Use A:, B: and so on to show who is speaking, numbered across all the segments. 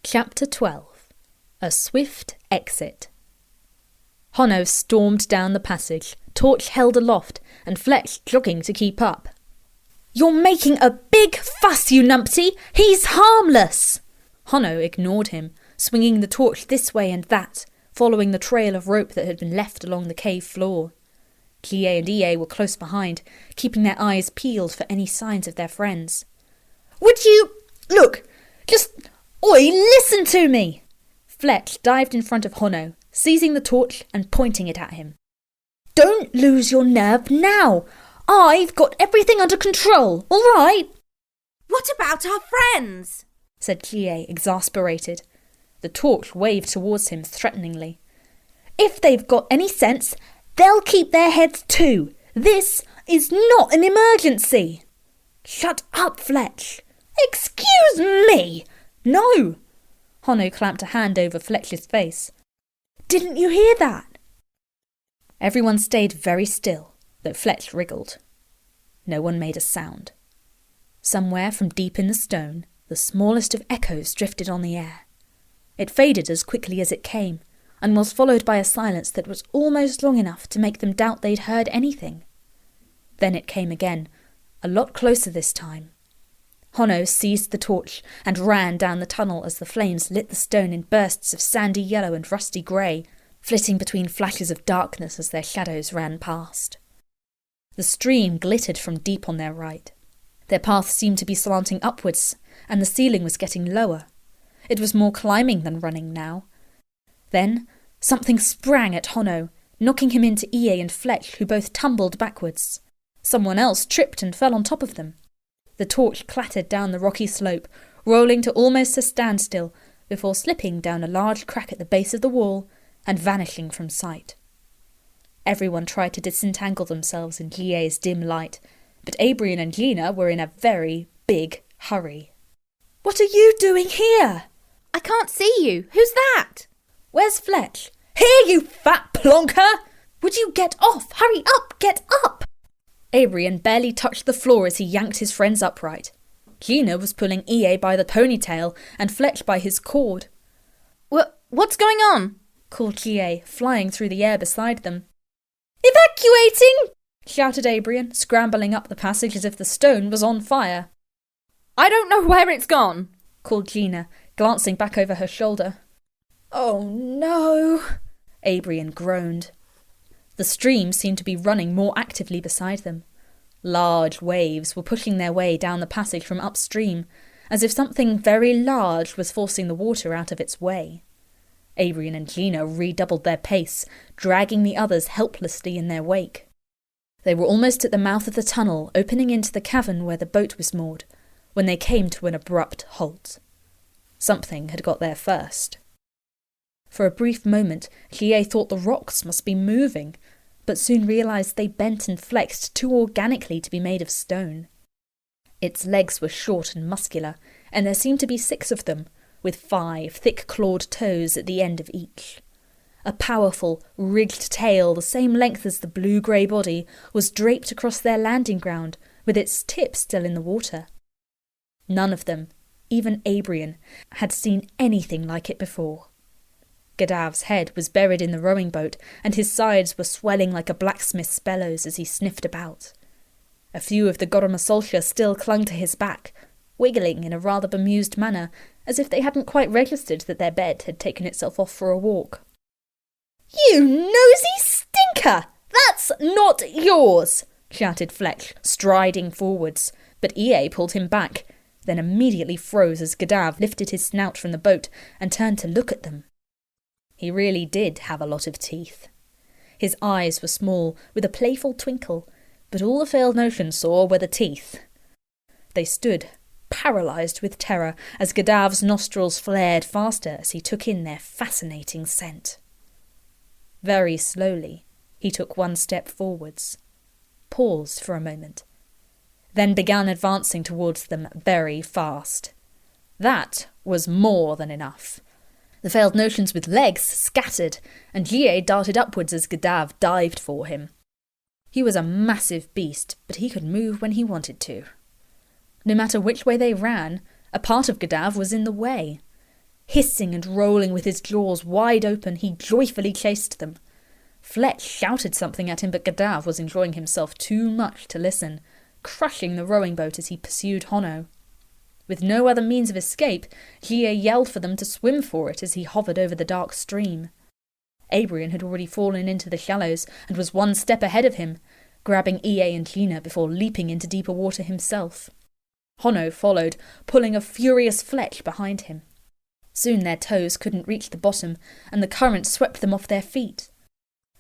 A: Chapter 12. A Swift Exit. Honno stormed down the passage, torch held aloft, and Fletch jogging to keep up. "You're making a big fuss, you numpty! He's harmless!" Honno ignored him, swinging the torch this way and that, following the trail of rope that had been left along the cave floor. Bligh and Ea were close behind, keeping their eyes peeled for any signs of their friends. "Would you... look, just... oi, listen to me!" Fletch dived in front of Honno, seizing the torch and pointing it at him. "Don't lose your nerve now! I've got everything under control, all right?"
B: "What about our friends?"
A: said Bligh, exasperated. The torch waved towards him threateningly. "If they've got any sense, they'll keep their heads too. This is not an emergency." "Shut up, Fletch." "Excuse me!" "No!" Honno clamped a hand over Fletch's face. "Didn't you hear that?" Everyone stayed very still, though Fletch wriggled. No one made a sound. Somewhere from deep in the stone, the smallest of echoes drifted on the air. It faded as quickly as it came, and was followed by a silence that was almost long enough to make them doubt they'd heard anything. Then it came again, a lot closer this time. Honno seized the torch and ran down the tunnel as the flames lit the stone in bursts of sandy yellow and rusty grey, flitting between flashes of darkness as their shadows ran past. The stream glittered from deep on their right. Their path seemed to be slanting upwards, and the ceiling was getting lower. It was more climbing than running now. Then something sprang at Honno, knocking him into Ea and Fletch, who both tumbled backwards. Someone else tripped and fell on top of them. The torch clattered down the rocky slope, rolling to almost a standstill, before slipping down a large crack at the base of the wall and vanishing from sight. Everyone tried to disentangle themselves in Bligh's dim light, but Abrian and Gina were in a very big hurry. "What are you doing here?"
B: "I can't see you. Who's that?"
A: "Where's Fletch?" "Here, you fat plonker!" "Would you get off? Hurry up, get up!" Abrian barely touched the floor as he yanked his friends upright. Gina was pulling Ea by the ponytail and Fletch by his cord.
B: What's going on?"
A: called Bligh, flying through the air beside them. "Evacuating!" shouted Abrian, scrambling up the passage as if the stone was on fire.
B: "I don't know where it's gone,"
A: called Gina, glancing back over her shoulder. "Oh no," Abrian groaned. The stream seemed to be running more actively beside them. Large waves were pushing their way down the passage from upstream, as if something very large was forcing the water out of its way. Abrian and Gina redoubled their pace, dragging the others helplessly in their wake. They were almost at the mouth of the tunnel opening into the cavern where the boat was moored, when they came to an abrupt halt. Something had got there first. For a brief moment, Bligh thought the rocks must be moving, but soon realised they bent and flexed too organically to be made of stone. Its legs were short and muscular, and there seemed to be 6 of them, with 5 thick-clawed toes at the end of each. A powerful, rigged tail the same length as the blue-grey body was draped across their landing ground, with its tip still in the water. None of them, even Abrian, had seen anything like it before. Gadav's head was buried in the rowing boat, and his sides were swelling like a blacksmith's bellows as he sniffed about. A few of the Goromasoltia still clung to his back, wiggling in a rather bemused manner, as if they hadn't quite registered that their bed had taken itself off for a walk. "You nosy stinker! That's not yours!" shouted Fletch, striding forwards, but Ea pulled him back, then immediately froze as Gadav lifted his snout from the boat and turned to look at them. He really did have a lot of teeth. His eyes were small, with a playful twinkle, but all the failed notion saw were the teeth. They stood, paralysed with terror, as Gadav's nostrils flared faster as he took in their fascinating scent. Very slowly, he took 1 step forwards, paused for a moment, then began advancing towards them very fast. That was more than enough. The failed notions with legs scattered, and Bligh darted upwards as Gadav dived for him. He was a massive beast, but he could move when he wanted to. No matter which way they ran, a part of Gadav was in the way. Hissing and rolling with his jaws wide open, he joyfully chased them. Fletch shouted something at him, but Gadav was enjoying himself too much to listen, crushing the rowing boat as he pursued Hono. With no other means of escape, Gia yelled for them to swim for it as he hovered over the dark stream. Abrian had already fallen into the shallows and was one step ahead of him, grabbing Ie and Gina before leaping into deeper water himself. Hono followed, pulling a furious Fletch behind him. Soon their toes couldn't reach the bottom, and the current swept them off their feet.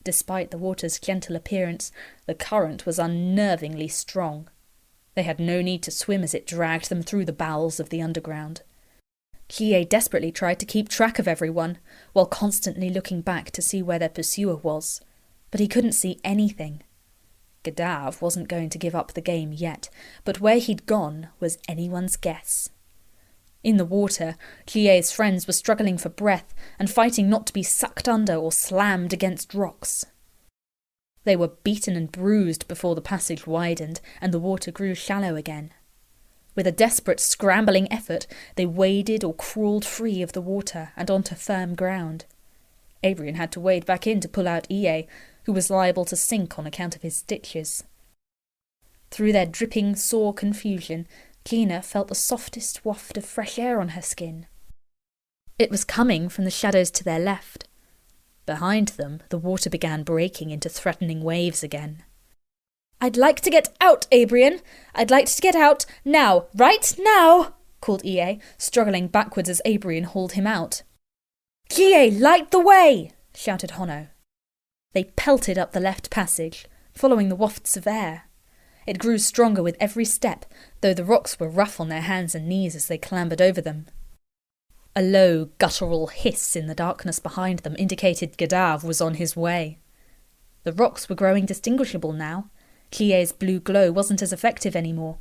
A: Despite the water's gentle appearance, the current was unnervingly strong. They had no need to swim as it dragged them through the bowels of the underground. Kie desperately tried to keep track of everyone, while constantly looking back to see where their pursuer was, but he couldn't see anything. Gadav wasn't going to give up the game yet, but where he'd gone was anyone's guess. In the water, Kie's friends were struggling for breath and fighting not to be sucked under or slammed against rocks. They were beaten and bruised before the passage widened and the water grew shallow again. With a desperate scrambling effort, they waded or crawled free of the water and onto firm ground. Abrian had to wade back in to pull out Ie, who was liable to sink on account of his stitches. Through their dripping, sore confusion, Gina felt the softest waft of fresh air on her skin. It was coming from the shadows to their left. Behind them, the water began breaking into threatening waves again. "I'd like to get out, Abrian! I'd like to get out now, right now!" called Ie, struggling backwards as Abrian hauled him out. "Gie, light the way!" shouted Hono. They pelted up the left passage, following the wafts of air. It grew stronger with every step, though the rocks were rough on their hands and knees as they clambered over them. A low, guttural hiss in the darkness behind them indicated Gadav was on his way. The rocks were growing distinguishable now. Kie's blue glow wasn't as effective anymore.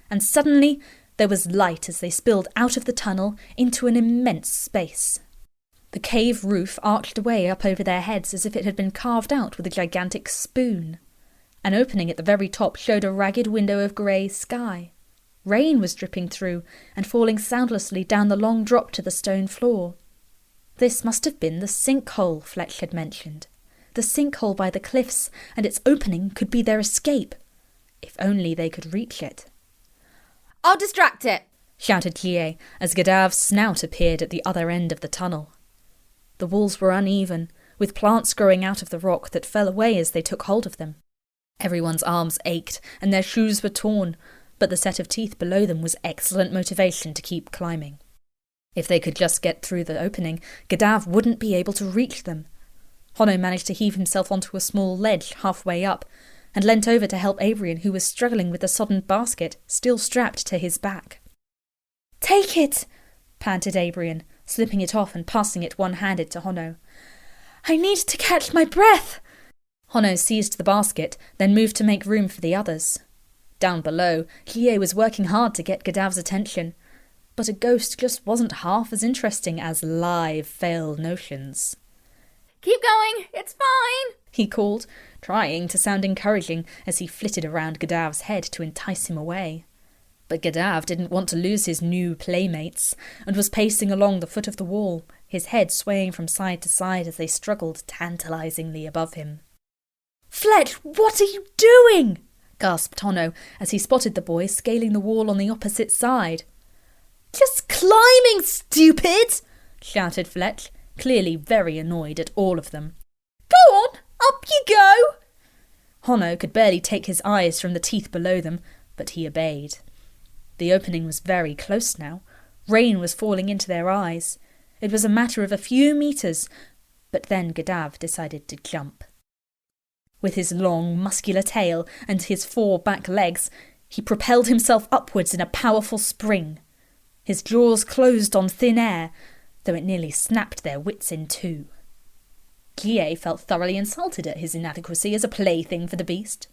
A: And suddenly there was light as they spilled out of the tunnel into an immense space. The cave roof arched away up over their heads as if it had been carved out with a gigantic spoon. An opening at the very top showed a ragged window of grey sky. Rain was dripping through and falling soundlessly down the long drop to the stone floor. This must have been the sinkhole Fletch had mentioned. The sinkhole by the cliffs, and its opening could be their escape. If only they could reach it.
B: "I'll distract it!"
A: shouted Kie as Gadav's snout appeared at the other end of the tunnel. The walls were uneven, with plants growing out of the rock that fell away as they took hold of them. Everyone's arms ached and their shoes were torn, but the set of teeth below them was excellent motivation to keep climbing. If they could just get through the opening, Gadav wouldn't be able to reach them. Hono managed to heave himself onto a small ledge halfway up, and leant over to help Abrian, who was struggling with the sodden basket still strapped to his back. "Take it!" panted Abrian, slipping it off and passing it one-handed to Hono. "I need to catch my breath!" Hono seized the basket, then moved to make room for the others. Down below, Kie was working hard to get Gadav's attention, but a ghost just wasn't half as interesting as live failed notions.
B: "Keep going, it's fine,"
A: he called, trying to sound encouraging as he flitted around Gadav's head to entice him away. But Gadav didn't want to lose his new playmates, and was pacing along the foot of the wall, his head swaying from side to side as they struggled tantalizingly above him. "Fletch, what are you doing?" gasped Hono as he spotted the boy scaling the wall on the opposite side. "Just climbing, stupid!" shouted Fletch, clearly very annoyed at all of them. "Go on, up you go!" Hono could barely take his eyes from the teeth below them, but he obeyed. The opening was very close now. Rain was falling into their eyes. It was a matter of a few meters, but then Gadav decided to jump. With his long, muscular tail and his 4 back legs, he propelled himself upwards in a powerful spring. His jaws closed on thin air, though it nearly snapped their wits in two. Kie felt thoroughly insulted at his inadequacy as a plaything for the beast.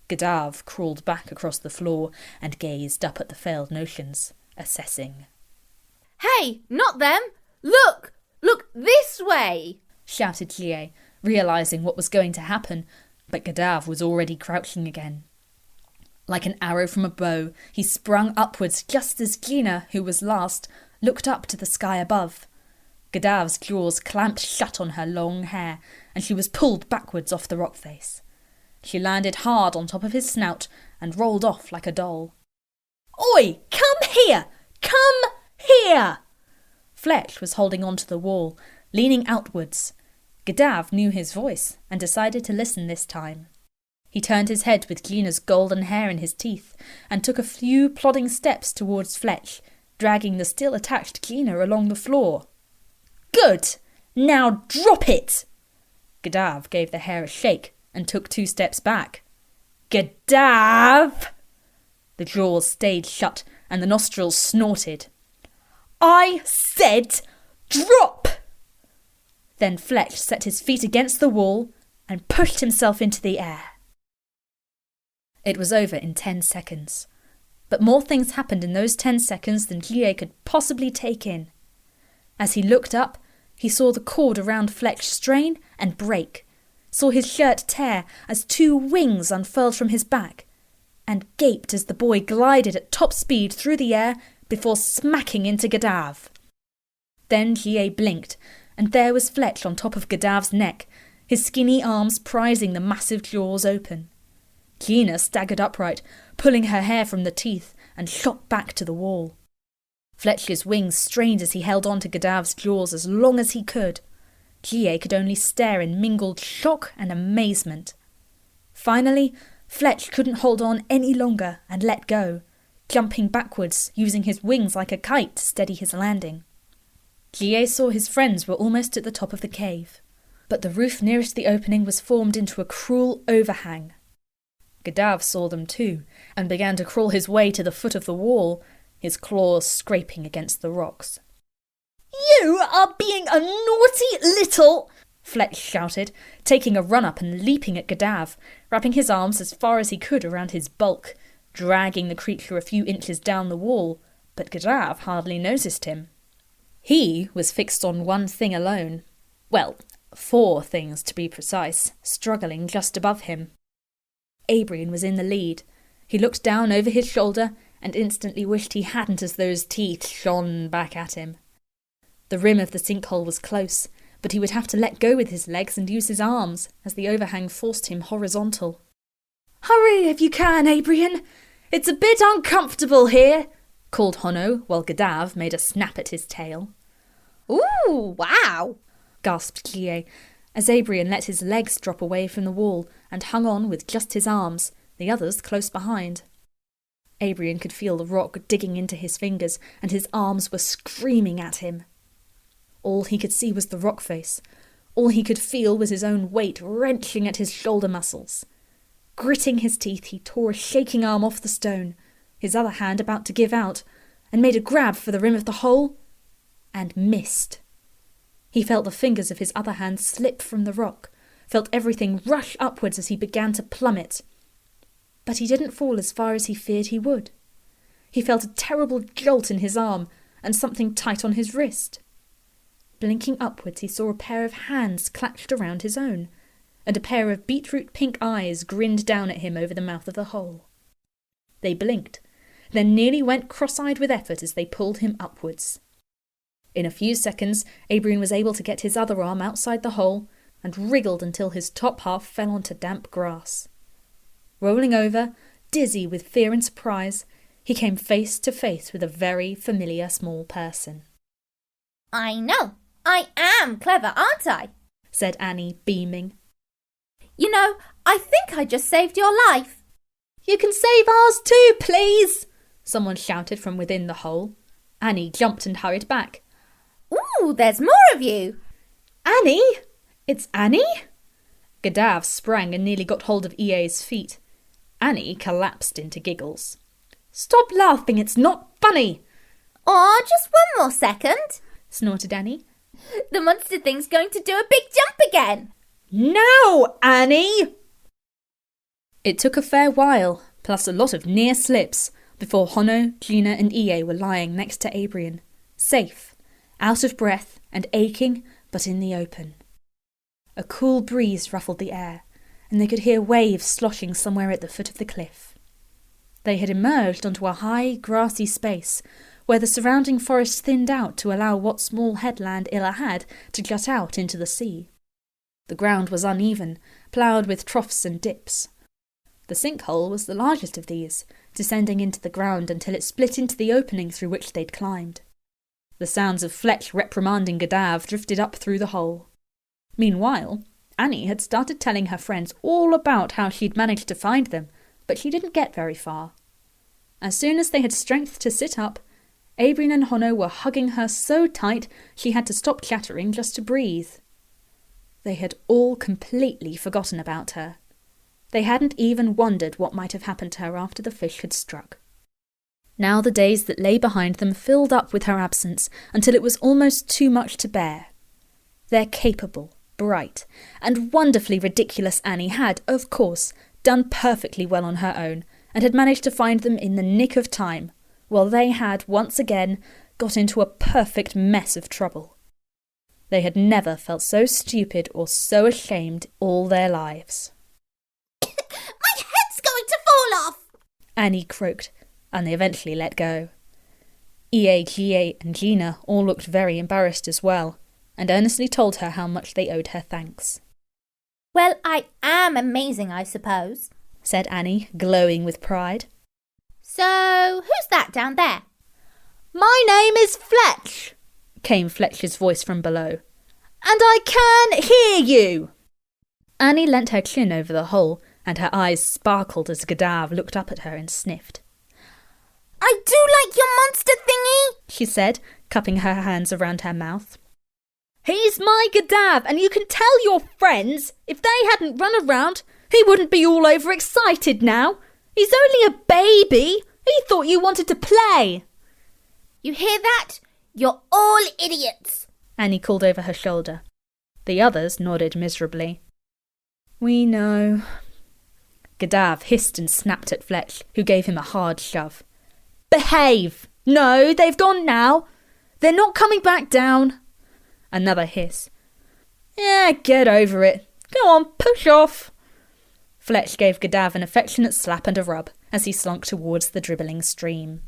A: Gadav crawled back across the floor and gazed up at the failed notions, assessing.
B: "Hey, not them! Look! Look this way!"
A: shouted Kie, realising what was going to happen, but Gadav was already crouching again. Like an arrow from a bow, he sprung upwards just as Gina, who was last, looked up to the sky above. Gadav's jaws clamped shut on her long hair, and she was pulled backwards off the rock face. She landed hard on top of his snout and rolled off like a doll. "Oi! Come here! Come here!" Fletch was holding on to the wall, leaning outwards. Gadav knew his voice and decided to listen this time. He turned his head with Gina's golden hair in his teeth and took a few plodding steps towards Fletch, dragging the still attached Gina along the floor. "Good! Now drop it!" Gadav gave the hair a shake and took 2 steps back. "Gadav!" The jaws stayed shut and the nostrils snorted. "I said drop!" Then Fletch set his feet against the wall and pushed himself into the air. It was over in 10 seconds. But more things happened in those 10 seconds than Bligh could possibly take in. As he looked up, he saw the cord around Fletch strain and break, saw his shirt tear as 2 wings unfurled from his back, and gaped as the boy glided at top speed through the air before smacking into Gadav. Then Bligh blinked, and there was Fletch on top of Gadav's neck, his skinny arms prizing the massive jaws open. Gina staggered upright, pulling her hair from the teeth, and shot back to the wall. Fletch's wings strained as he held on to Gadav's jaws as long as he could. Bligh could only stare in mingled shock and amazement. Finally, Fletch couldn't hold on any longer and let go, jumping backwards, using his wings like a kite to steady his landing. Bligh saw his friends were almost at the top of the cave, but the roof nearest the opening was formed into a cruel overhang. Gadav saw them too, and began to crawl his way to the foot of the wall, his claws scraping against the rocks. "You are being a naughty little—" Fletch shouted, taking a run-up and leaping at Gadav, wrapping his arms as far as he could around his bulk, dragging the creature a few inches down the wall, but Gadav hardly noticed him. He was fixed on one thing alone. Well, 4 things to be precise, struggling just above him. Abrian was in the lead. He looked down over his shoulder and instantly wished he hadn't, as those teeth shone back at him. The rim of the sinkhole was close, but he would have to let go with his legs and use his arms, as the overhang forced him horizontal. "Hurry if you can, Abrian! It's a bit uncomfortable here," called Honno, while Gadav made a snap at his tail.
B: "Ooh, wow!"
A: gasped Bligh, as Abrian let his legs drop away from the wall and hung on with just his arms, the others close behind. Abrian could feel the rock digging into his fingers, and his arms were screaming at him. All he could see was the rock face. All he could feel was his own weight wrenching at his shoulder muscles. Gritting his teeth, he tore a shaking arm off the stone, his other hand about to give out, and made a grab for the rim of the hole, and missed. He felt the fingers of his other hand slip from the rock, felt everything rush upwards as he began to plummet. But he didn't fall as far as he feared he would. He felt a terrible jolt in his arm and something tight on his wrist. Blinking upwards, he saw a pair of hands clutched around his own, and a pair of beetroot pink eyes grinned down at him over the mouth of the hole. They blinked, then nearly went cross-eyed with effort as they pulled him upwards. In a few seconds, Abrian was able to get his other arm outside the hole and wriggled until his top half fell onto damp grass. Rolling over, dizzy with fear and surprise, he came face to face with a very familiar small person.
B: "I know. I am clever, aren't I?"
A: said Annie, beaming.
B: "You know, I think I just saved your life."
A: "You can save ours too, please!" someone shouted from within the hole. Annie jumped and hurried back.
B: "Ooh, there's more of you!"
A: "Annie? It's Annie?" Gadav sprang and nearly got hold of EA's feet. Annie collapsed into giggles. "Stop laughing, it's not funny!"
B: "Aw, just one more second,"
A: snorted Annie.
B: "The monster thing's going to do a big jump again."
A: "Now, Annie!" It took a fair while, plus a lot of near slips, before Honno, Gina and EA were lying next to Abrian, safe, out of breath and aching, but in the open. A cool breeze ruffled the air, and they could hear waves sloshing somewhere at the foot of the cliff. They had emerged onto a high, grassy space, where the surrounding forest thinned out to allow what small headland Illa had to jut out into the sea. The ground was uneven, ploughed with troughs and dips. The sinkhole was the largest of these, descending into the ground until it split into the opening through which they'd climbed. The sounds of Fletch reprimanding Gadav drifted up through the hole. Meanwhile, Annie had started telling her friends all about how she'd managed to find them, but she didn't get very far. As soon as they had strength to sit up, Abrian and Honno were hugging her so tight she had to stop chattering just to breathe. They had all completely forgotten about her. They hadn't even wondered what might have happened to her after the fish had struck. Now the days that lay behind them filled up with her absence until it was almost too much to bear. Their capable, bright, and wonderfully ridiculous Annie had, of course, done perfectly well on her own, and had managed to find them in the nick of time, while they had, once again, got into a perfect mess of trouble. They had never felt so stupid or so ashamed all their lives.
B: My head's going to fall off!
A: Annie croaked, and they eventually let go. Agah and Gina all looked very embarrassed as well, and earnestly told her how much they owed her thanks.
B: Well, I am amazing, I suppose,
A: said Annie, glowing with pride.
B: So, who's that down there?
A: My name is Fletch, came Fletch's voice from below. And I can hear you! Annie leant her chin over the hole, and her eyes sparkled as Gadav looked up at her and sniffed.
B: I do like your monster thingy,
A: she said, cupping her hands around her mouth. He's my Gadav, and you can tell your friends, if they hadn't run around, he wouldn't be all over excited now. He's only a baby. He thought you wanted to play.
B: You hear that? You're all idiots,
A: Annie called over her shoulder. The others nodded miserably. We know. Gadav hissed and snapped at Fletch, who gave him a hard shove. Behave! No, they've gone now. They're not coming back down. Another hiss. Yeah, get over it. Go on, push off. Fletch gave Gadav an affectionate slap and a rub as he slunk towards the dribbling stream.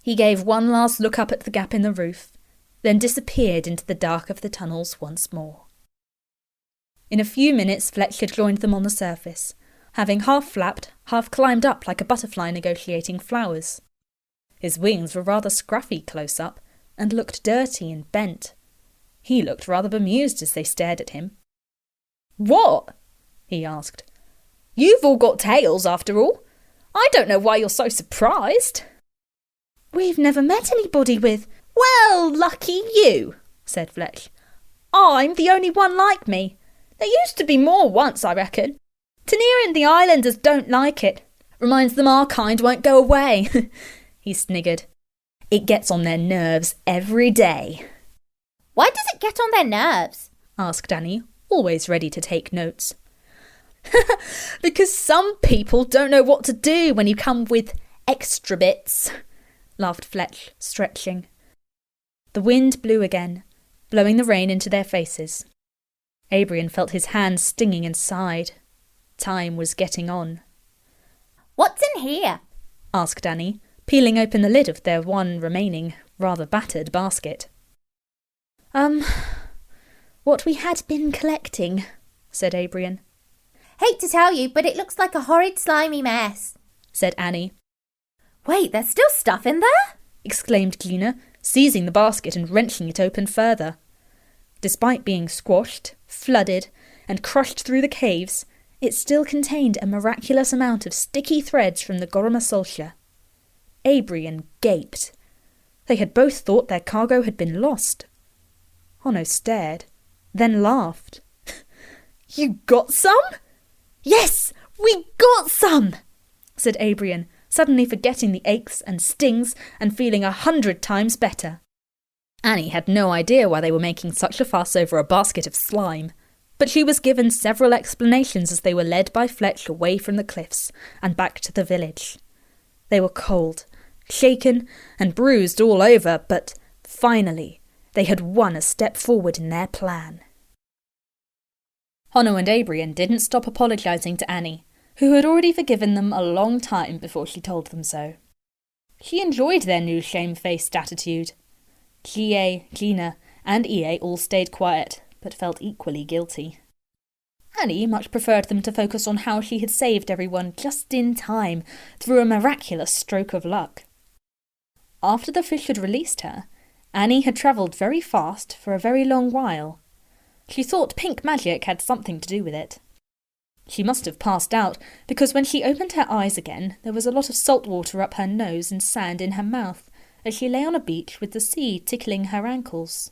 A: He gave one last look up at the gap in the roof, then disappeared into the dark of the tunnels once more. In a few minutes Fletch had joined them on the surface, having half flapped, half climbed up like a butterfly negotiating flowers. His wings were rather scruffy close up, and looked dirty and bent. He looked rather bemused as they stared at him. What? He asked. You've all got tails, after all. I don't know why you're so surprised. We've never met anybody with... Well, lucky you, said Fletch. I'm the only one like me. There used to be more once, I reckon. Tenir and the islanders don't like it. Reminds them our kind won't go away. He sniggered. It gets on their nerves every day.
B: Why does it get on their nerves?
A: Asked Annie, always ready to take notes. Because some people don't know what to do when you come with extra bits, laughed Fletch, stretching. The wind blew again, blowing the rain into their faces. Abrian felt his hands stinging and sighed. Time was getting on.
B: What's in here?
A: Asked Annie, peeling open the lid of their one remaining, rather battered basket. What we had been collecting, said Abrian.
B: Hate to tell you, but it looks like a horrid slimy mess,
A: said Annie.
B: Wait, there's still stuff in there?
A: Exclaimed Gina, seizing the basket and wrenching it open further. Despite being squashed, flooded, and crushed through the caves, it still contained a miraculous amount of sticky threads from the Goromasoltia. Abrian gaped. They had both thought their cargo had been lost. Honno stared, then laughed. You got some? Yes, we got some, said Abrian, suddenly forgetting the aches and stings and feeling 100 times better. Annie had no idea why they were making such a fuss over a basket of slime, but she was given several explanations as they were led by Fletch away from the cliffs and back to the village. They were cold, shaken and bruised all over, but finally they had won a step forward in their plan. Honno and Abrian didn't stop apologising to Annie, who had already forgiven them a long time before she told them so. She enjoyed their new shamefaced attitude. Gina, and Ie all stayed quiet, but felt equally guilty. Annie much preferred them to focus on how she had saved everyone just in time through a miraculous stroke of luck. After the fish had released her, Annie had travelled very fast for a very long while. She thought pink magic had something to do with it. She must have passed out, because when she opened her eyes again, there was a lot of salt water up her nose and sand in her mouth, as she lay on a beach with the sea tickling her ankles.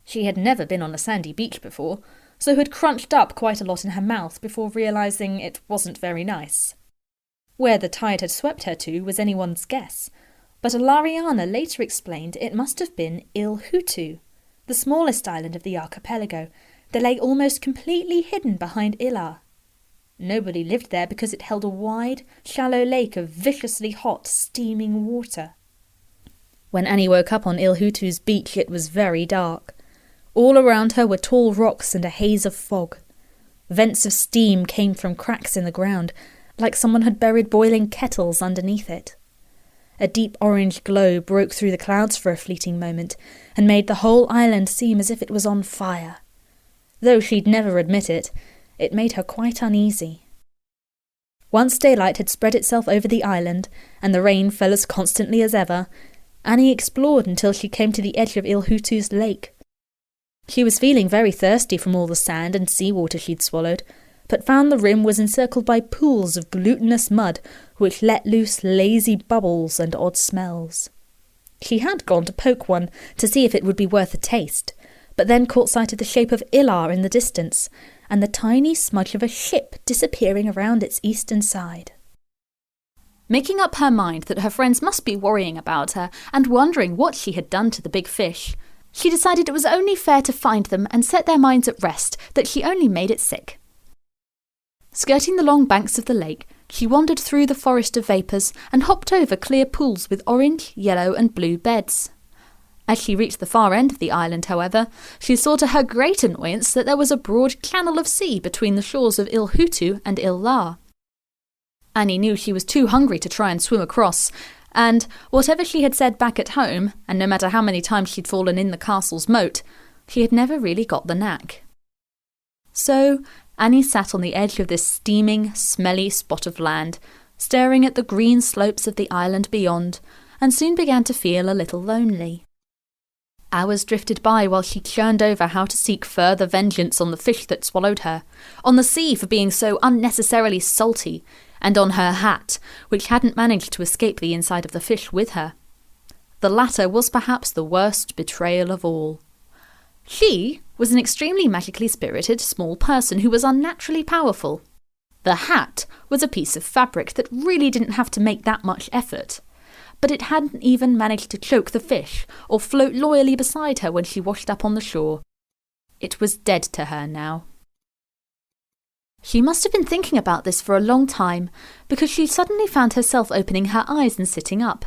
A: She had never been on a sandy beach before, so had crunched up quite a lot in her mouth before realising it wasn't very nice. Where the tide had swept her to was anyone's guess, but Alariana later explained it must have been Ilhutu, the smallest island of the archipelago, that lay almost completely hidden behind Allaire. Nobody lived there because it held a wide, shallow lake of viciously hot, steaming water. When Annie woke up on Ilhutu's beach, it was very dark. All around her were tall rocks and a haze of fog. Vents of steam came from cracks in the ground, like someone had buried boiling kettles underneath it. A deep orange glow broke through the clouds for a fleeting moment, and made the whole island seem as if it was on fire. Though she'd never admit it, it made her quite uneasy. Once daylight had spread itself over the island, and the rain fell as constantly as ever, Annie explored until she came to the edge of Ilhutu's lake. She was feeling very thirsty from all the sand and seawater she'd swallowed, but found the rim was encircled by pools of glutinous mud which let loose lazy bubbles and odd smells. She had gone to poke one to see if it would be worth a taste, but then caught sight of the shape of Allaire in the distance, and the tiny smudge of a ship disappearing around its eastern side. Making up her mind that her friends must be worrying about her and wondering what she had done to the big fish, she decided it was only fair to find them and set their minds at rest that she only made it sick. Skirting the long banks of the lake, she wandered through the forest of vapours and hopped over clear pools with orange, yellow and blue beds. As she reached the far end of the island, however, she saw to her great annoyance that there was a broad channel of sea between the shores of Ilhutu and Allaire. Annie knew she was too hungry to try and swim across, and whatever she had said back at home, and no matter how many times she'd fallen in the castle's moat, she had never really got the knack. So Annie sat on the edge of this steaming, smelly spot of land, staring at the green slopes of the island beyond, and soon began to feel a little lonely. Hours drifted by while she churned over how to seek further vengeance on the fish that swallowed her, on the sea for being so unnecessarily salty, and on her hat, which hadn't managed to escape the inside of the fish with her. The latter was perhaps the worst betrayal of all. She was an extremely magically spirited small person who was unnaturally powerful. The hat was a piece of fabric that really didn't have to make that much effort, but it hadn't even managed to choke the fish or float loyally beside her when she washed up on the shore. It was dead to her now. She must have been thinking about this for a long time, because she suddenly found herself opening her eyes and sitting up.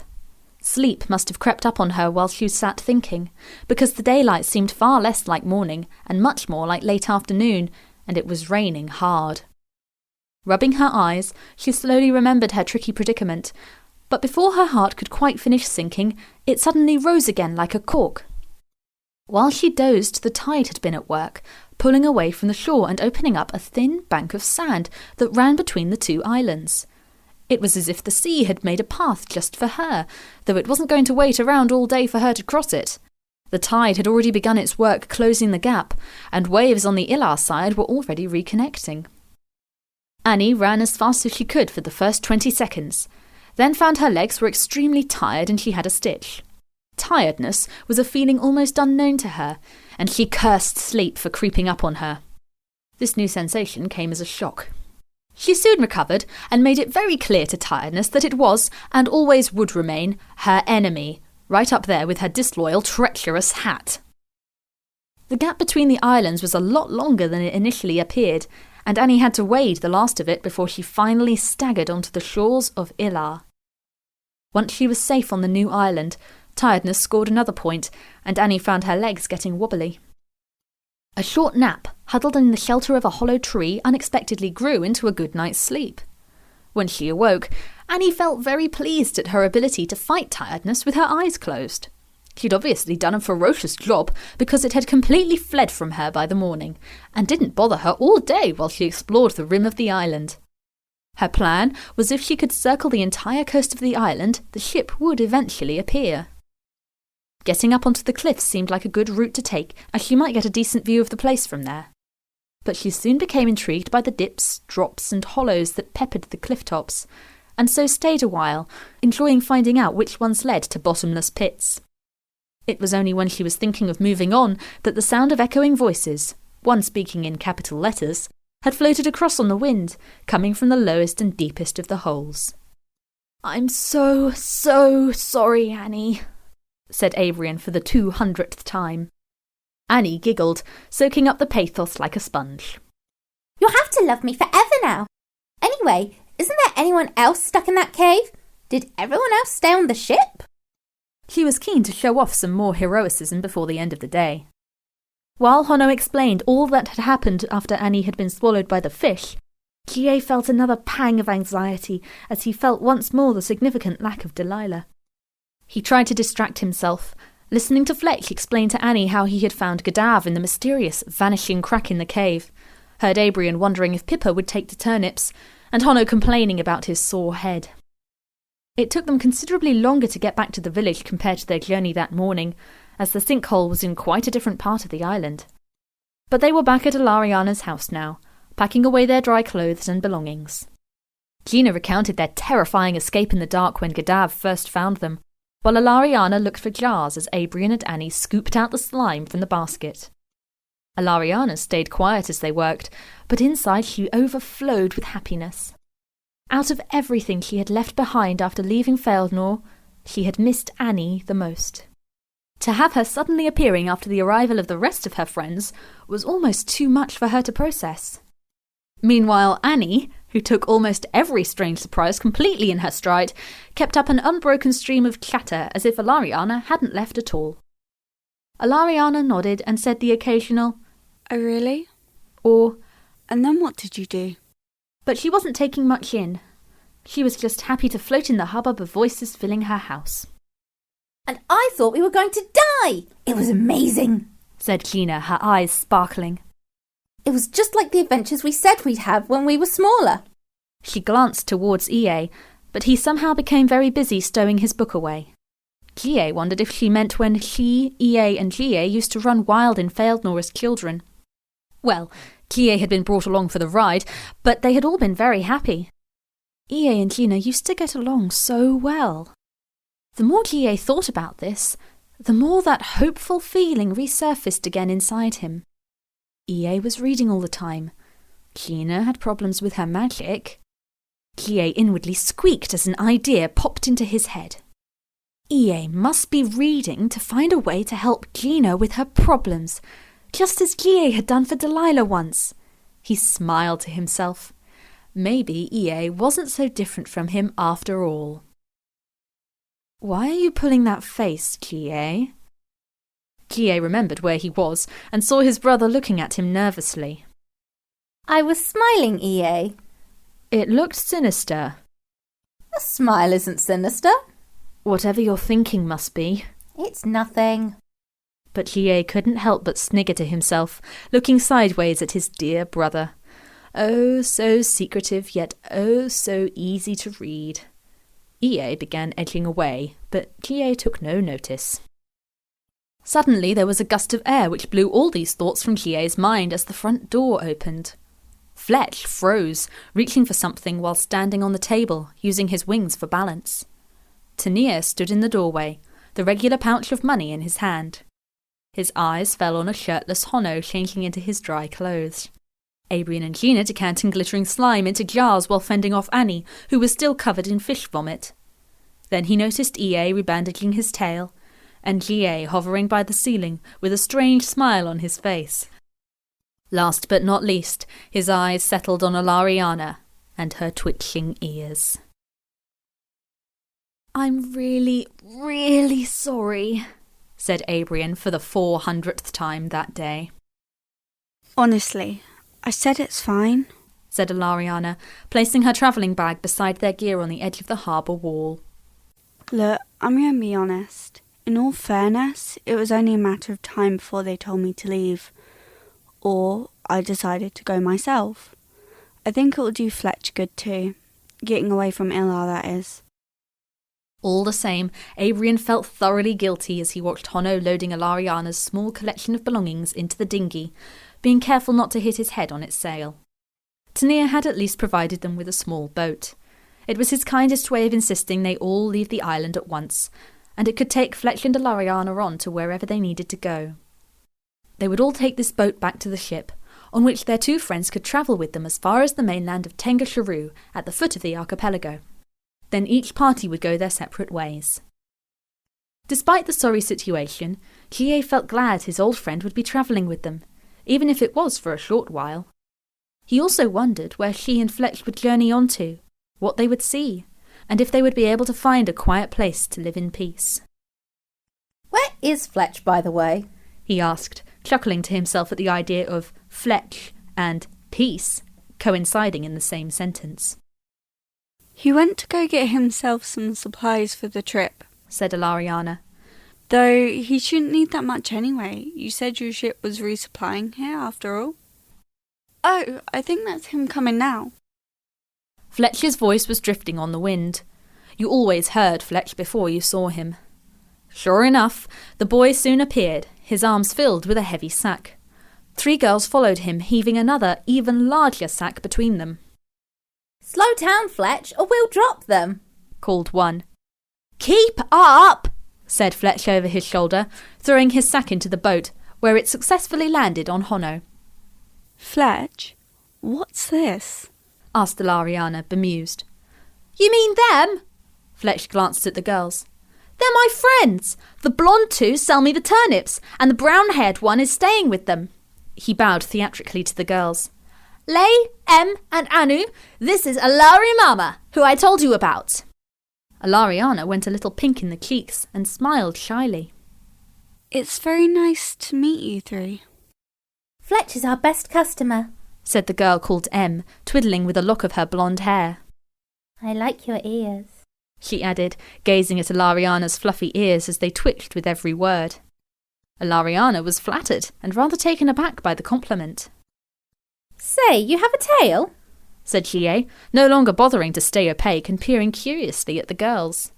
A: Sleep must have crept up on her while she sat thinking, because the daylight seemed far less like morning and much more like late afternoon, and it was raining hard. Rubbing her eyes, she slowly remembered her tricky predicament, but before her heart could quite finish sinking, it suddenly rose again like a cork. While she dozed, the tide had been at work, pulling away from the shore and opening up a thin bank of sand that ran between the two islands. It was as if the sea had made a path just for her, though it wasn't going to wait around all day for her to cross it. The tide had already begun its work closing the gap, and waves on the Allaire side were already reconnecting. Annie ran as fast as she could for the first 20 seconds, then found her legs were extremely tired and she had a stitch. Tiredness was a feeling almost unknown to her, and she cursed sleep for creeping up on her. This new sensation came as a shock. She soon recovered and made it very clear to tiredness that it was, and always would remain, her enemy, right up there with her disloyal, treacherous hat. The gap between the islands was a lot longer than it initially appeared, and Annie had to wade the last of it before she finally staggered onto the shores of Allaire. Once she was safe on the new island, tiredness scored another point, and Annie found her legs getting wobbly. A short nap, huddled in the shelter of a hollow tree, unexpectedly grew into a good night's sleep. When she awoke, Annie felt very pleased at her ability to fight tiredness with her eyes closed. She'd obviously done a ferocious job because it had completely fled from her by the morning, and didn't bother her all day while she explored the rim of the island. Her plan was if she could circle the entire coast of the island, the ship would eventually appear. Getting up onto the cliffs seemed like a good route to take, as she might get a decent view of the place from there. But she soon became intrigued by the dips, drops and hollows that peppered the cliff tops, and so stayed a while, enjoying finding out which ones led to bottomless pits. It was only when she was thinking of moving on that the sound of echoing voices, one speaking in capital letters, had floated across on the wind, coming from the lowest and deepest of the holes. "I'm so sorry, Annie," said Abrion for the 200th time. Annie giggled, soaking up the pathos like a sponge.
B: "You'll have to love me forever now. Anyway, isn't there anyone else stuck in that cave? Did everyone else stay on the ship?"
A: She was keen to show off some more heroicism before the end of the day. While Hono explained all that had happened after Annie had been swallowed by the fish, Gie felt another pang of anxiety as he felt once more the significant lack of Delilah. He tried to distract himself, listening to Fletch explain to Annie how he had found Gadav in the mysterious vanishing crack in the cave, heard Abrion wondering if Pippa would take to turnips, and Hono complaining about his sore head. It took them considerably longer to get back to the village compared to their journey that morning, as the sinkhole was in quite a different part of the island. But they were back at Alariana's house now, packing away their dry clothes and belongings. Gina recounted their terrifying escape in the dark when Gadav first found them, while Alariana looked for jars as Abrion and Annie scooped out the slime from the basket. Alariana stayed quiet as they worked, but inside she overflowed with happiness. Out of everything she had left behind after leaving Feldnor, she had missed Annie the most. To have her suddenly appearing after the arrival of the rest of her friends was almost too much for her to process. Meanwhile, Annie, who took almost every strange surprise completely in her stride, kept up an unbroken stream of chatter as if Alariana hadn't left at all. Alariana nodded and said the occasional,
C: "Oh, really?"
A: or,
C: "And then what did you do?"
A: But she wasn't taking much in. She was just happy to float in the hubbub of voices filling her house.
B: "And I thought we were going to die! It was amazing,"
A: said Gina, her eyes sparkling.
B: "It was just like the adventures we said we'd have when we were smaller."
A: She glanced towards EA, but he somehow became very busy stowing his book away. Gie wondered if she meant when she, EA and Gie used to run wild in Feldnor as children. Well, Gie had been brought along for the ride, but they had all been very happy. EA and Gina used to get along so well. The more Gie thought about this, the more that hopeful feeling resurfaced again inside him. EA was reading all the time. Gina had problems with her magic. Gie inwardly squeaked as an idea popped into his head. EA must be reading to find a way to help Gina with her problems, just as Gie had done for Delilah once. He smiled to himself. Maybe EA wasn't so different from him after all. "Why are you pulling that face, Gie?" Gie remembered where he was and saw his brother looking at him nervously.
B: "I was smiling, EA."
A: It looked sinister.
B: "A smile isn't sinister."
A: "Whatever you're thinking must be."
B: "It's nothing."
A: But Gie couldn't help but snigger to himself, looking sideways at his dear brother. Oh, so secretive, yet oh, so easy to read. EA began edging away, but Gie took no notice. Suddenly there was a gust of air which blew all these thoughts from Gie's mind as the front door opened. Fletch froze, reaching for something while standing on the table, using his wings for balance. Tenir stood in the doorway, the regular pouch of money in his hand. His eyes fell on a shirtless Hono changing into his dry clothes. Abrion and Gina decanting glittering slime into jars while fending off Annie, who was still covered in fish vomit. Then he noticed EA rebandaging his tail, and Gie hovering by the ceiling with a strange smile on his face. Last but not least, his eyes settled on Alariana and her twitching ears. "I'm really, really sorry," said Abrion for the 400th time that day.
C: "Honestly, I said it's fine."
A: said Alariana, placing her travelling bag beside their gear on the edge of the harbour wall.
C: Look, I'm going to be honest. In all fairness, it was only a matter of time before they told me to leave. Or I decided to go myself. I think it will do Fletch good too. Getting away from Illa, that is.
A: All the same, Abrian felt thoroughly guilty as he watched Honno loading Alariana's small collection of belongings into the dinghy, being careful not to hit his head on its sail. Tenir had at least provided them with a small boat. It was his kindest way of insisting they all leave the island at once, and it could take Fletch and Alariana on to wherever they needed to go. They would all take this boat back to the ship, on which their two friends could travel with them as far as the mainland of Tengasharu at the foot of the archipelago. Then each party would go their separate ways. Despite the sorry situation, Chie felt glad his old friend would be travelling with them, even if it was for a short while. He also wondered where she and Fletch would journey on to, what they would see, and if they would be able to find a quiet place to live in peace.
B: Where is Fletch, by the way?
A: He asked, chuckling to himself at the idea of Fletch and peace coinciding in the same sentence.
C: He went to go get himself some supplies for the trip,
A: said Alariana.
C: Though he shouldn't need that much anyway. You said your ship was resupplying here after all. Oh, I think that's him coming now.
A: Fletch's voice was drifting on the wind. You always heard Fletch before you saw him. Sure enough, the boy soon appeared, his arms filled with a heavy sack. 3 girls followed him, heaving another, even larger sack between them.
B: Slow down, Fletch, or we'll drop them,
A: called one. Keep up, said Fletch over his shoulder, throwing his sack into the boat, where it successfully landed on Honno.
C: Fletch, what's this?
A: asked Alariana, bemused. You mean them? Fletch glanced at the girls. They're my friends. The blonde 2 sell me the turnips, and the brown-haired one is staying with them. He bowed theatrically to the girls. Lay, and Anu, this is Alariana, who I told you about. Alariana went a little pink in the cheeks and smiled shyly.
C: It's very nice to meet you 3.
B: Fletch is our best customer,
A: said the girl called Em, twiddling with a lock of her blonde hair.
B: I like your ears,
A: she added, gazing at Alariana's fluffy ears as they twitched with every word. Alariana was flattered and rather taken aback by the compliment.
B: Say, you have a tail?
A: said Chie, no longer bothering to stay opaque and peering curiously at the girls.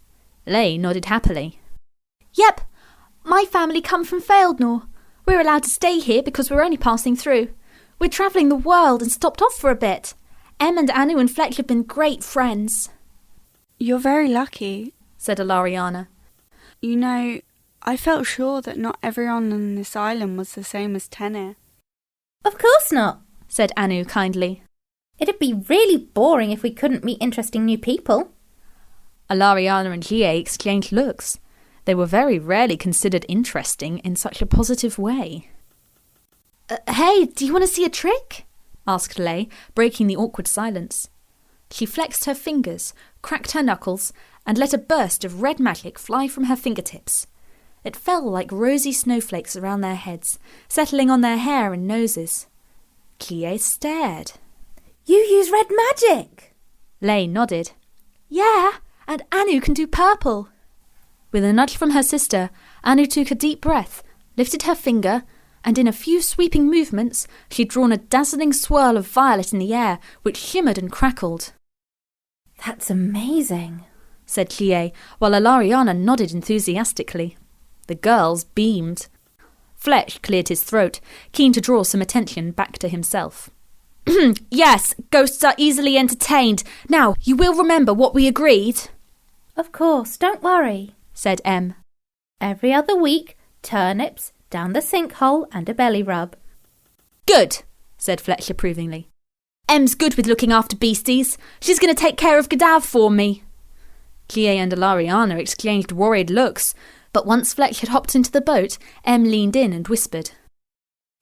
A: Lay nodded happily. Yep, my family come from Fealdnor. We're allowed to stay here because we're only passing through. We're travelling the world and stopped off for a bit. Em and Anu and Fletch have been great friends.
C: You're very lucky,
A: said Alariana.
C: You know, I felt sure that not everyone on this island was the same as Tenir.
B: Of course not,
A: said Anu kindly.
B: It'd be really boring if we couldn't meet interesting new people.
A: Alariana and Chie exchanged looks. They were very rarely considered interesting in such a positive way. Hey, do you want to see a trick? asked Lay, breaking the awkward silence. She flexed her fingers, cracked her knuckles, and let a burst of red magic fly from her fingertips. It fell like rosy snowflakes around their heads, settling on their hair and noses. Chie stared. You use red magic? Lay nodded. Yeah, and Anu can do purple. With a nudge from her sister, Anu took a deep breath, lifted her finger, and in a few sweeping movements, she'd drawn a dazzling swirl of violet in the air, which shimmered and crackled.
B: That's amazing,
A: said Chie, while Alariana nodded enthusiastically. The girls beamed. Fletch cleared his throat, keen to draw some attention back to himself. Yes, ghosts are easily entertained. Now, you will remember what we agreed?
B: Of course, don't worry,
A: said Em.
B: Every other week, turnips, down the sinkhole and a belly rub.
A: Good, said Fletch approvingly. Em's good with looking after beasties. She's going to take care of Gadav for me. Chie and Alariana exchanged worried looks, but once Fletch had hopped into the boat, Em leaned in and whispered.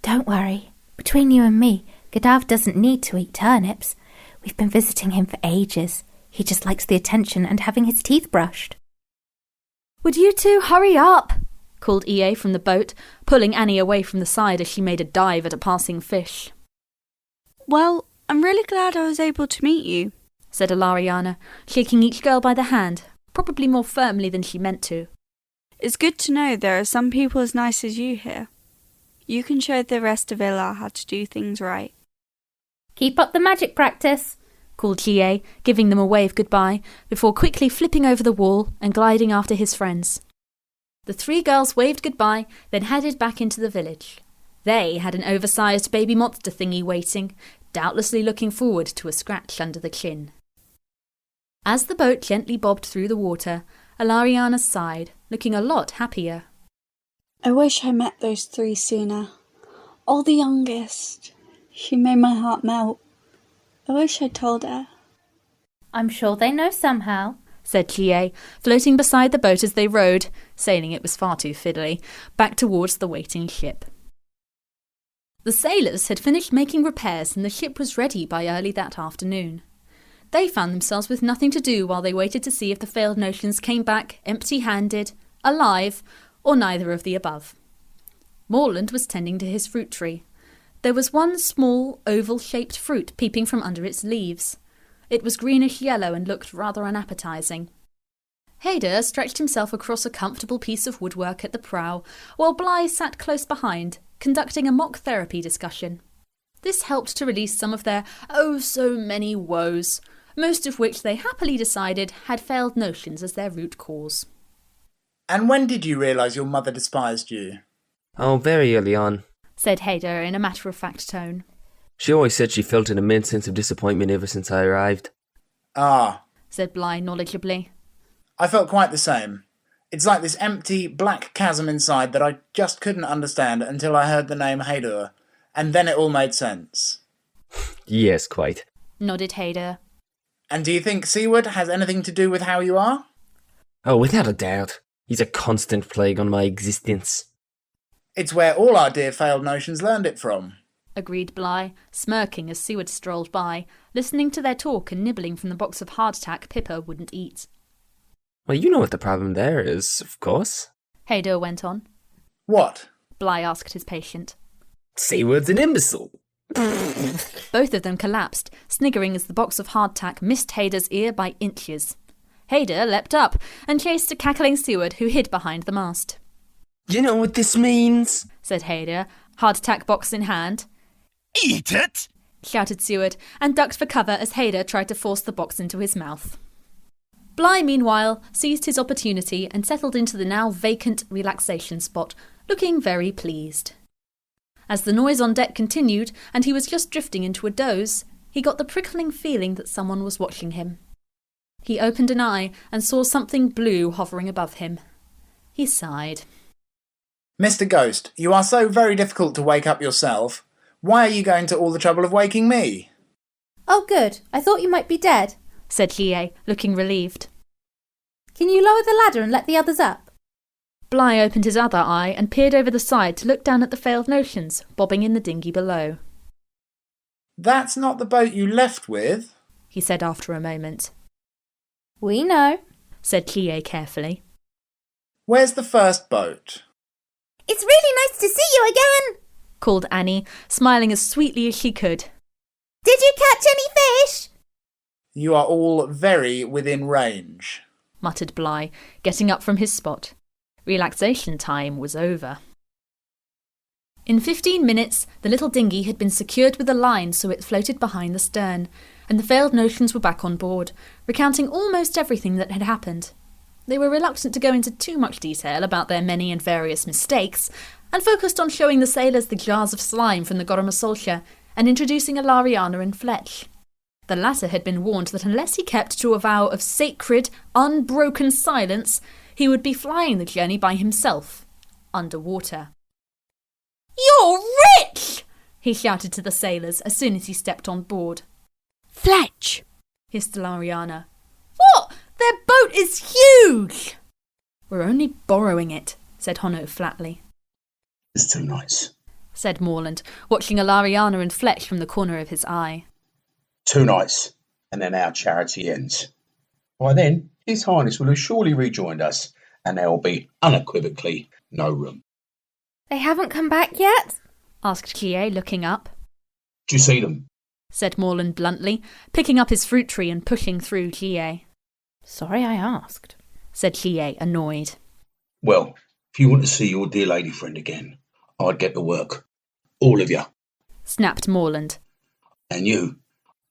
B: Don't worry. Between you and me, Gadav doesn't need to eat turnips. We've been visiting him for ages. He just likes the attention and having his teeth brushed.
A: Would you two hurry up? Called EA from the boat, pulling Annie away from the side as she made a dive at a passing fish.
C: Well, I'm really glad I was able to meet you,
A: said Alariana, shaking each girl by the hand, probably more firmly than she meant to.
C: It's good to know there are some people as nice as you here. You can show the rest of Illa how to do things right.
B: Keep up the magic practice,
A: called Chie, giving them a wave goodbye, before quickly flipping over the wall and gliding after his friends. The three girls waved goodbye, then headed back into the village. They had an oversized baby monster thingy waiting, doubtlessly looking forward to a scratch under the chin. As the boat gently bobbed through the water, Alariana sighed, looking a lot happier.
C: I wish I met those three sooner. All the youngest. She made my heart melt. I wish I'd told her.
B: I'm sure they know somehow,
A: said Chie, floating beside the boat as they rowed, sailing it was far too fiddly, back towards the waiting ship. The sailors had finished making repairs and the ship was ready by early that afternoon. They found themselves with nothing to do while they waited to see if the failed notions came back empty-handed, alive, or neither of the above. Morland was tending to his fruit tree. There was one small, oval-shaped fruit peeping from under its leaves. It was greenish-yellow and looked rather unappetising. Haidur stretched himself across a comfortable piece of woodwork at the prow, while Bligh sat close behind, conducting a mock therapy discussion. This helped to release some of their oh-so-many woes, most of which they happily decided had failed notions as their root cause.
D: And when did you realise your mother despised you?
E: Oh, very early on,
A: said Haidur in a matter-of-fact tone.
E: She always said she felt an immense sense of disappointment ever since I arrived.
D: Ah,
A: said Bligh knowledgeably.
D: I felt quite the same. It's like this empty, black chasm inside that I just couldn't understand until I heard the name Haidur, and then it all made sense.
E: Yes, quite,
A: nodded Haidur.
D: And do you think Seaward has anything to do with how you are?
E: Oh, without a doubt. He's a constant plague on my existence.
D: It's where all our dear failed notions learned it from,
A: agreed Bligh, smirking as Seaward strolled by, listening to their talk and nibbling from the box of hardtack Pippa wouldn't eat.
E: Well, you know what the problem there is, of course.
A: Haidur went on.
D: What?
A: Bligh asked his patient.
E: Seaward's an imbecile.
A: Both of them collapsed, sniggering as the box of hardtack missed Haidur's ear by inches. Haidur leapt up and chased a cackling Seaward who hid behind the mast.
E: You know what this means?
A: Said Haidur, hardtack box in hand.
F: Eat it!
A: Shouted Seaward, and ducked for cover as Haidur tried to force the box into his mouth. Bligh, meanwhile, seized his opportunity and settled into the now vacant relaxation spot, looking very pleased. As the noise on deck continued, and he was just drifting into a doze, he got the prickling feeling that someone was watching him. He opened an eye and saw something blue hovering above him. He sighed.
D: Mr. Ghost, you are so very difficult to wake up yourself. Why are you going to all the trouble of waking me?
B: Oh, good. I thought you might be dead,
A: said Chie, looking relieved.
B: Can you lower the ladder and let the others up?
A: Bligh opened his other eye and peered over the side to look down at the failed notions, bobbing in the dinghy below.
D: That's not the boat you left with,
A: he said after a moment.
B: We know,
A: said Chie carefully.
D: Where's the first boat?
B: It's really nice to see you again,
A: called Annie, smiling as sweetly as she could.
B: Did you catch any fish?
D: You are all very within range,
A: muttered Bligh, getting up from his spot. Relaxation time was over. In 15 minutes, the little dinghy had been secured with a line so it floated behind the stern, and the failed notions were back on board, recounting almost everything that had happened. They were reluctant to go into too much detail about their many and various mistakes, and focused on showing the sailors the jars of slime from the Goramasoltia and introducing Alariana and Fletch. The latter had been warned that unless he kept to a vow of sacred, unbroken silence, he would be flying the journey by himself, underwater. "You're rich!" he shouted to the sailors as soon as he stepped on board.
C: Fletch!
A: hissed Alariana. "What? Their boat is huge!" "We're only borrowing it," said Honno flatly.
F: It's too nice.
A: Said Morland, watching Alariana and Fletch from the corner of his eye.
F: 2 nights, and then our charity ends. By then, His Highness will have surely rejoined us, and there will be unequivocally no room.
B: They haven't come back yet?
A: Asked Chie, looking up.
F: Do you see them?
A: said Morland bluntly, picking up his fruit tree and pushing through Chie.
B: Sorry I asked,
A: said Chie, annoyed.
F: Well, if you want to see your dear lady friend again, I'd get to work. All of you.
A: Snapped Morland.
F: And you,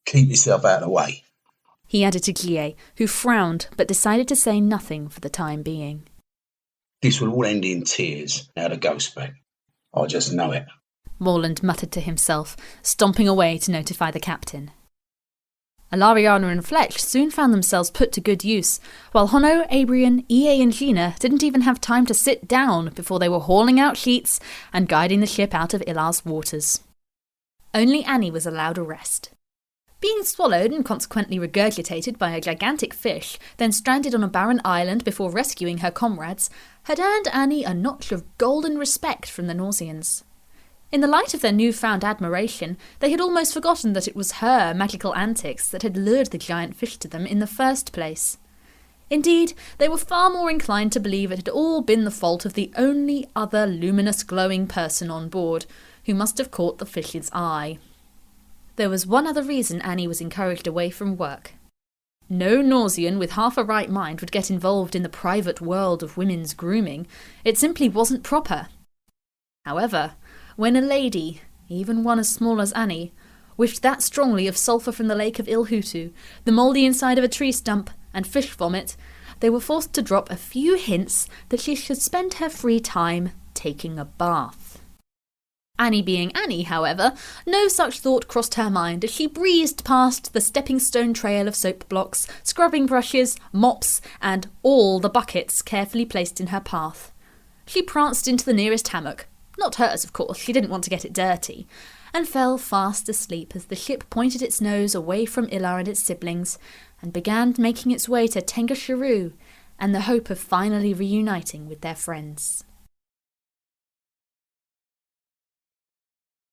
F: keep yourself out of the way.
A: He added to Chie, who frowned but decided to say nothing for the time being.
F: This will all end in tears now the ghost's back. I just know it.
A: Morland muttered to himself, stomping away to notify the captain. Alariana and Fletch soon found themselves put to good use, while Honno, Abrian, EA and Gina didn't even have time to sit down before they were hauling out sheets and guiding the ship out of Ilar's waters. Only Annie was allowed a rest. Being swallowed and consequently regurgitated by a gigantic fish, then stranded on a barren island before rescuing her comrades, had earned Annie a notch of golden respect from the Nausians. In the light of their newfound admiration, they had almost forgotten that it was her magical antics that had lured the giant fish to them in the first place. Indeed, they were far more inclined to believe it had all been the fault of the only other luminous glowing person on board, who must have caught the fish's eye. There was one other reason Annie was encouraged away from work. No Nausian with half a right mind would get involved in the private world of women's grooming. It simply wasn't proper. However, when a lady, even one as small as Annie, wished that strongly of sulphur from the lake of Ilhutu, the mouldy inside of a tree stump, and fish vomit, they were forced to drop a few hints that she should spend her free time taking a bath. Annie being Annie, however, no such thought crossed her mind as she breezed past the stepping stone trail of soap blocks, scrubbing brushes, mops, and all the buckets carefully placed in her path. She pranced into the nearest hammock, not hers of course, she didn't want to get it dirty, and fell fast asleep as the ship pointed its nose away from Ilar and its siblings, and began making its way to Tengasharu, and the hope of finally reuniting with their friends.